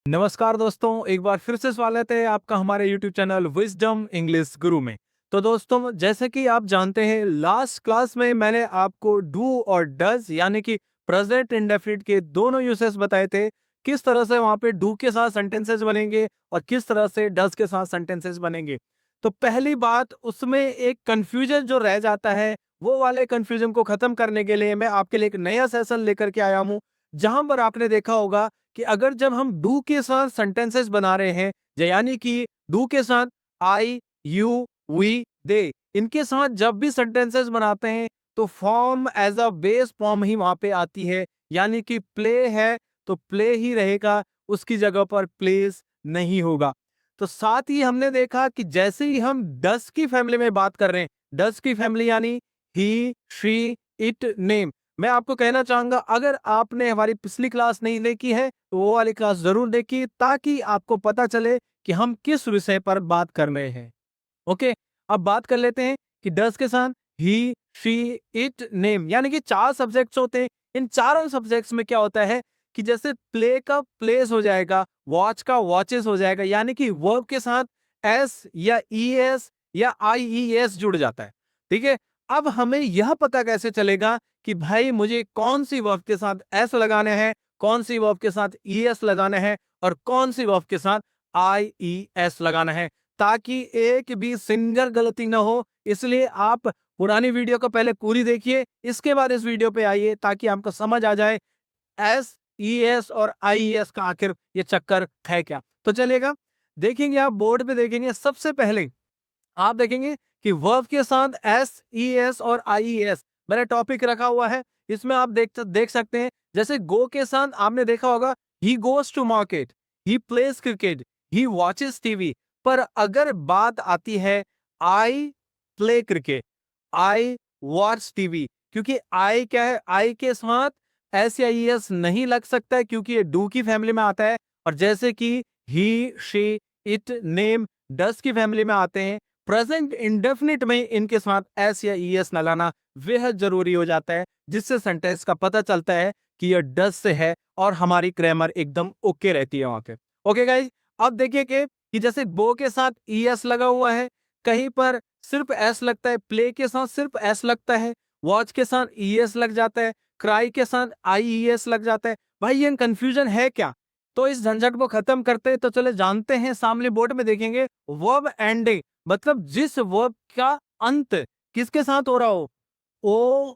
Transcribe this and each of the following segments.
नमस्कार दोस्तों, एक बार फिर से स्वागत है आपका हमारे यूट्यूब चैनल विजडम इंग्लिश गुरु में। तो दोस्तों, जैसे कि आप जानते हैं, लास्ट क्लास में मैंने आपको डू और डज यानी कि प्रेजेंट इंडेफिनिट के दोनों यूसेस बताए थे। किस तरह से वहां पे डू के साथ सेंटेंसेस बनेंगे और किस तरह से डज के साथ सेंटेंसेस बनेंगे। तो पहली बात, उसमें एक कंफ्यूजन जो रह जाता है, वो वाले कंफ्यूजन को खत्म करने के लिए मैं आपके लिए एक नया सेशन लेकर के आया हूँ, जहां पर आपने देखा होगा कि अगर जब हम डू के साथ सेंटेंसेस बना रहे हैं, यानी कि डू के साथ आई, यू, वी, दे, इनके साथ जब भी सेंटेंसेस बनाते हैं तो form as a base form ही वहां पे आती है। यानी कि प्ले है तो प्ले ही रहेगा, उसकी जगह पर प्लेस नहीं होगा। तो साथ ही हमने देखा कि जैसे ही हम डस की फैमिली में बात कर रहे हैं, डस की फैमिली यानी ही, शी, इट, नेम, मैं आपको कहना चाहूंगा, अगर आपने हमारी पिछली क्लास नहीं देखी है तो वो वाली क्लास जरूर देखिए, ताकि आपको पता चले कि हम किस विषय पर बात कर रहे हैं। ओके, अब बात कर लेते हैं कि डस के साथ ही, शी, इट, नेम, यानी कि चार सब्जेक्ट्स होते हैं। इन चारों सब्जेक्ट्स में क्या होता है कि जैसे प्ले का प्लेस हो जाएगा, वॉच का वॉचेस हो जाएगा, यानी कि वर्ब के साथ एस या ई एस या आई ई एस जुड़ जाता है। ठीक है, अब हमें यह पता कैसे चलेगा कि भाई मुझे कौन सी वर्ब के साथ एस लगाने हैं, कौन सी वर्ब के साथ ई एस लगाना है और कौन सी वर्ब के साथ आई ई एस लगाना है, ताकि एक भी सिंगल गलती ना हो। इसलिए आप पुरानी वीडियो को पहले पूरी देखिए, इसके बाद इस वीडियो पे आइए, ताकि आपको समझ आ जाए एस, ई एस और आई ई एस का आखिर ये चक्कर है क्या। तो चलेगा, देखेंगे आप बोर्ड पे, देखेंगे सबसे पहले आप देखेंगे कि वर्ब के साथ एस, ई एस और आई ई एस मैंने टॉपिक रखा हुआ है। इसमें आप देख सकते हैं, जैसे गो के साथ आपने देखा होगा ही goes to market, he plays cricket, he watches TV. पर अगर बात आती है I play cricket, I watch TV, क्योंकि आई क्या है, आई के साथ एस या ई एस नहीं लग सकता है, क्योंकि ये डू की फैमिली में आता है। और जैसे कि ही, शी, इट, नेम डस की फैमिली में आते हैं, प्रेजेंट इंडेफिनिट में इनके साथ एस या ई एस न लाना बेहद जरूरी हो जाता है, जिससे सेंटेंस का पता चलता है कि यह डस से है और हमारी ग्रामर एकदम ओके रहती है वहां पे। ओके गाइस, अब देखिए कि जैसे बो के साथ ई एस लगा हुआ है, कहीं पर सिर्फ एस लगता है, प्ले के साथ सिर्फ एस लगता है, वॉच के साथ ई एस लग जाता है, क्राई के साथ आई ई एस लग जाता है। भाई ये कंफ्यूजन है क्या? तो इस झंझट को खत्म करते हैं, तो चले जानते हैं, सामने बोर्ड में देखेंगे वर्ब एंडिंग, मतलब जिस वर्ब का अंत किसके साथ हो रहा हो, O,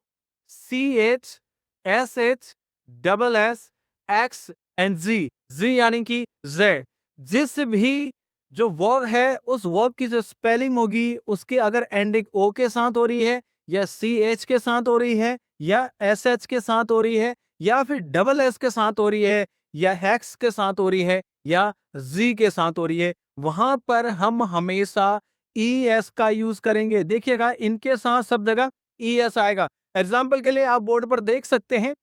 C H, S H, double S, X and Z, Z यानी कि जेड, जिस भी जो वर्ब है उस वर्ब की जो स्पेलिंग होगी, उसकी अगर एंडिंग ओ के साथ हो रही है या सी एच के साथ हो रही है या एस एच के साथ हो रही है या फिर डबल एस के साथ हो रही है या हेक्स के साथ हो रही है या जी के साथ हो रही है, वहां पर हम हमेशा ई एस का यूज करेंगे। देखिएगा, इनके साथ सब जगह ई एस आएगा। एग्जाम्पल के लिए आप बोर्ड पर देख सकते हैं,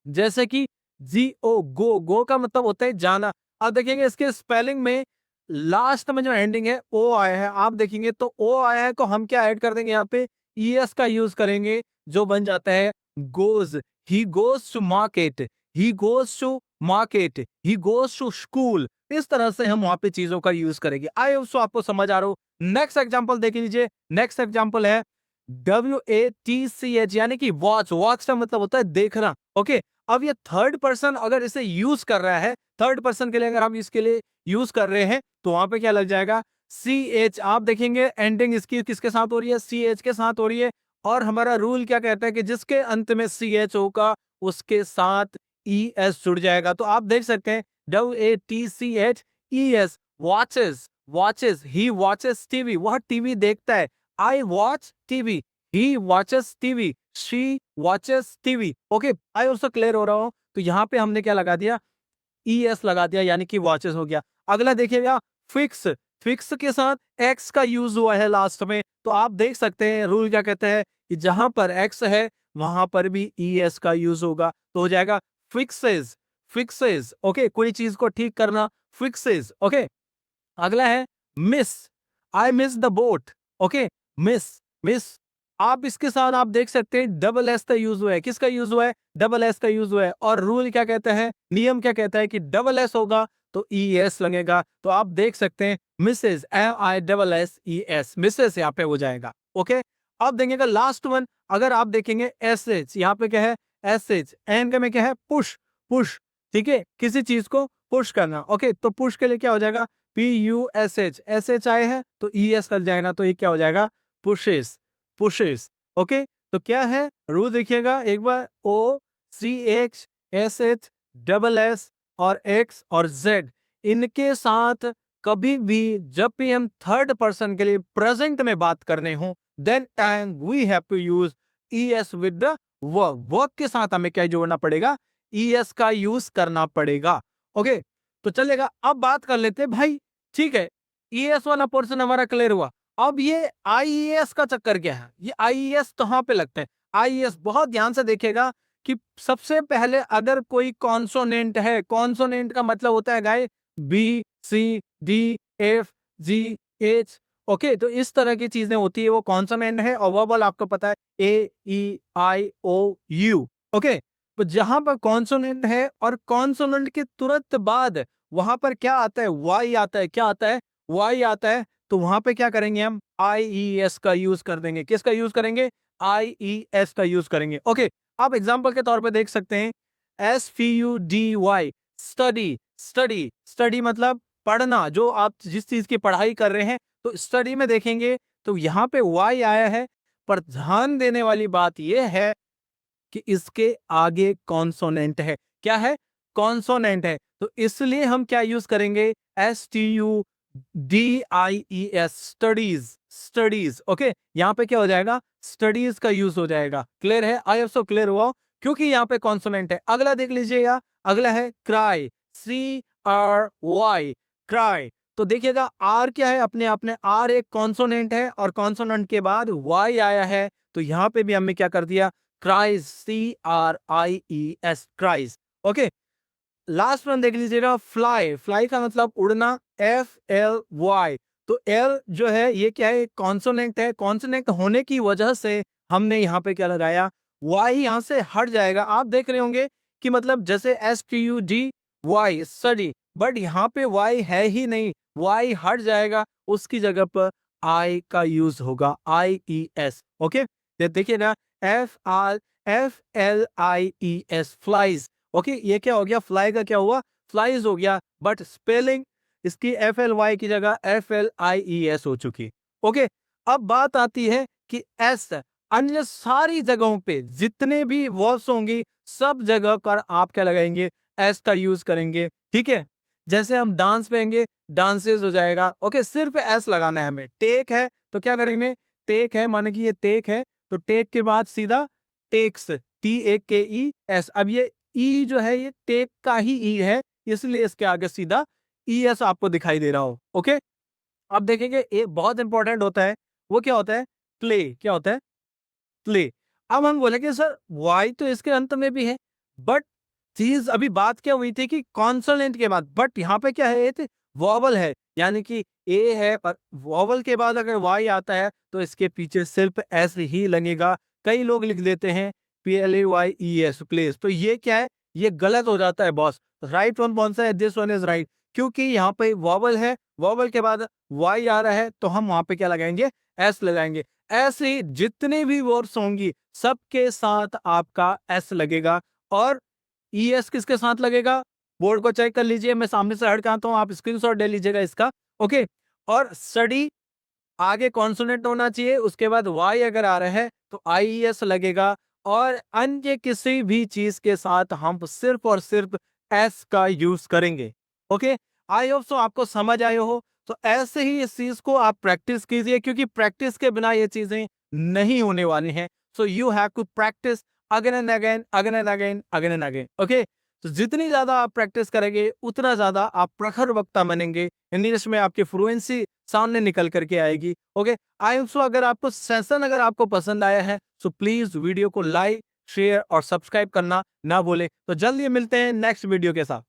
जैसे कि जी ओ, गो, गो का मतलब होता है जाना। अब देखेंगे इसके स्पेलिंग में लास्ट में जो एंडिंग है ओ आया है, आप देखेंगे तो ओ आया है, तो हम क्या ऐड कर देंगे यहाँ पे, ई एस का यूज करेंगे, जो बन जाता है goes. He goes to market, he goes to market, he goes to school. इस तरह से हम वहां पे चीजों का यूज करेंगे। आई होप सो आपको समझ आ रहा हो। नेक्स्ट एग्जांपल देख लीजिए। नेक्स्ट एग्जांपल है W A T C H, यानी कि वॉच। वॉच का मतलब होता है देखना। ओके, अब ये थर्ड पर्सन अगर इसे यूज कर रहा है, थर्ड पर्सन के लिए अगर हम इसके लिए यूज कर रहे हैं, तो वहां पे क्या लग जाएगा, सी एच। आप देखेंगे एंडिंग इसकी किसके साथ हो रही है, सी एच के साथ हो रही है। और हमारा रूल क्या कहता है कि जिसके अंत में सी एच होगा उसके साथ ई एस जुड़ जाएगा। तो आप देख सकते हैं W A T C H E S, watches, watches, he watches TV, वह टीवी देखता है। I watch TV, he watches TV, she watches TV. Okay, I also clear हो रहा हूं। तो यहाँ पे हमने क्या लगा दिया, ई एस लगा दिया, यानी कि वॉचेस हो गया। अगला देखिएगा फिक्स, फिक्स के साथ एक्स का यूज हुआ है लास्ट में। तो आप देख सकते हैं रूल क्या कहते हैं कि जहां पर एक्स है वहां पर भी ई एस का यूज होगा, तो हो जाएगा फिक्सेस, फिक्सेस। ओके, कोई चीज को ठीक करना, फिक्सेस। ओके, अगला है miss, I miss the boat. Okay, miss, miss आप इसके साथ आप देख सकते हैं डबल एस का यूज हुआ है। किसका यूज हुआ है? डबल एस का यूज हुआ है। और रूल क्या कहता है, नियम क्या कहता है कि डबल एस होगा तो ई एस लगेगा। तो आप देख सकते हैं मिसेस, MISSES, मिसेस यहाँ पे हो जाएगा। ओके, अब देखेंगे लास्ट वन, अगर आप देखेंगे एस एच, यहाँ पे क्या है एस एच, एन का में क्या है पुश, पुश, ठीक है, किसी चीज को पुश करना। ओके, तो पुश के लिए क्या हो जाएगा PUSH, SH आए हैं तो ES लग जाएगा, तो ये क्या हो जाएगा पुशेस, पुशेस। ओके, तो क्या है रूल देखिएगा एक बार, OCH, SH, डबल एस और एक्स और जेड, इनके साथ कभी भी जब भी हम थर्ड पर्सन के लिए प्रेजेंट में बात करने हो, then time we have to use ES with the verb. Verb के साथ हमें क्या जोड़ना पड़ेगा, ES का यूज करना पड़ेगा। ओके, तो चलेगा। अब बात कर लेते हैं भाई, ठीक है, ES वाला पोर्शन हमारा क्लियर हुआ। अब ये IES का चक्कर क्या है, ये IES कहां पे लगते हैं? IES बहुत ध्यान से देखेगा कि सबसे पहले अगर कोई कॉन्सोनेंट है, कॉन्सोनेंट का मतलब होता है गाय BCDFGH। ओके, तो इस तरह की चीजें होती है, वो कॉन्सोनेंट है। और वोवल आपको पता है AEIOU। ओके, तो जहां पर कॉन्सोनेंट है और कॉन्सोनेंट के तुरंत बाद वहां पर क्या आता है, वाई आता है। क्या आता है? वाई आता है। तो वहां पे क्या करेंगे हम IES का यूज कर देंगे। किसका यूज करेंगे? IES का यूज करेंगे। ओके, आप एग्जाम्पल के तौर पे देख सकते हैं STUDY, स्टडी, स्टडी, स्टडी मतलब पढ़ना, जो आप जिस चीज की पढ़ाई कर रहे हैं। तो स्टडी में देखेंगे तो यहाँ पे वाई आया है, पर ध्यान देने वाली बात यह है कि इसके आगे कॉन्सोनेंट है। क्या है? कॉन्सोनेंट है। तो इसलिए हम क्या यूज करेंगे? STUDIES, studies, studies. ओके, यहाँ पे क्या हो जाएगा? स्टडीज का यूज हो जाएगा। क्लियर है? आई होप सो क्लियर हुआ, क्योंकि यहाँ पे कॉन्सोनेंट है। अगला देख लीजिएगा, अगला है क्राई, CRY, क्राई। तो देखिएगा आर क्या है, अपने आप में आर एक कॉन्सोनेंट है और कॉन्सोनेंट के बाद वाई आया है। तो यहाँ पे भी हमने क्या कर दिया? Cries, CRIES, cries. Okay, last one देख लीजिएगा, फ्लाई, फ्लाई का मतलब उड़ना, FLY। तो एल जो है ये क्या है? कॉन्सोनेंट है। कॉन्सोनेंट होने की वजह से हमने यहाँ पे क्या लगाया? वाई यहाँ से हट जाएगा। आप देख रहे होंगे कि मतलब जैसे STUDY, स्टडी, बट यहाँ पे वाई है ही नहीं, वाई हट जाएगा, उसकी जगह पर आई का यूज होगा, IES। ओके, देखिए ना, FLIES, फ्लाइज। ओके, ये क्या हो गया? फ्लाई का क्या हुआ? फ्लाइज हो गया, बट स्पेलिंग इसकी FLY की जगह FLIES हो चुकी। ओके, अब बात आती है कि एस, अन्य सारी जगहों पे जितने भी वर्ड्स होंगी, सब जगह पर आप क्या लगाएंगे? एस का यूज करेंगे। ठीक है, जैसे हम डांस पेंगे, डांसेस हो जाएगा। ओके, सिर्फ एस लगाना है हमें। टेक है तो क्या करेंगे? टेक है माने कि ये टेक है, तो टेक के बाद सीधा टेक्स, TAKES। अब ये ई जो है ये टेक का ही ई है, इसलिए इसके आगे सीधा ES आपको दिखाई दे रहा हो। ओके, अब देखेंगे ये बहुत इंपॉर्टेंट होता है, वो क्या होता है? प्ले। क्या होता है? प्ले। अब हम बोलेंगे सर वाई तो इसके अंत में भी है, बट चीज अभी बात क्या हुई थी कि कॉन्सोनेंट के बाद, बट यहाँ पे क्या है? ये वॉवल है, यानी कि ए है, पर वॉवल के बाद अगर वाई आता है तो इसके पीछे सिर्फ एस ही लगेगा। कई लोग लिख देते हैं PLAYES, प्लेस। तो ये क्या है? ये गलत हो जाता है बॉस। राइट वन कौन सा है? दिस वन इज राइट, क्योंकि यहाँ पे वॉवल है, वॉवल के बाद वाई आ रहा है, तो हम वहां पे क्या लगाएंगे? एस लगाएंगे। ऐसे जितने भी वर्ड्स होंगी सबके साथ आपका एस लगेगा। और ES किसके साथ लगेगा? बोर्ड को चेक कर लीजिए, मैं सामने से हट के आता हूं, आप स्क्रीनशॉट ले लीजिएगा इसका। ओके, और स्टडी आगे कॉन्सोनेंट होना चाहिए, उसके बाद वाई अगर आ रहा है तो IES लगेगा। और अन्य किसी भी चीज के साथ हम सिर्फ और सिर्फ एस का यूज करेंगे। ओके, आई होप सो आपको समझ आए हो। तो ऐसे ही इस चीज को आप प्रैक्टिस कीजिए, क्योंकि प्रैक्टिस के बिना ये चीजें नहीं होने वाली हैं। So you have to practice again and again, again and again, again and again. Okay, तो जितनी ज्यादा आप प्रैक्टिस करेंगे उतना ज्यादा आप प्रखर वक्ता बनेंगे। इंग्लिश में आपकी फ्लुएंसी सामने निकल करके आएगी। ओके, आई होप सो अगर आपको सेशन अगर आपको पसंद आया है तो प्लीज वीडियो को लाइक, शेयर और सब्सक्राइब करना ना भूलें। तो जल्दी मिलते हैं नेक्स्ट वीडियो के साथ।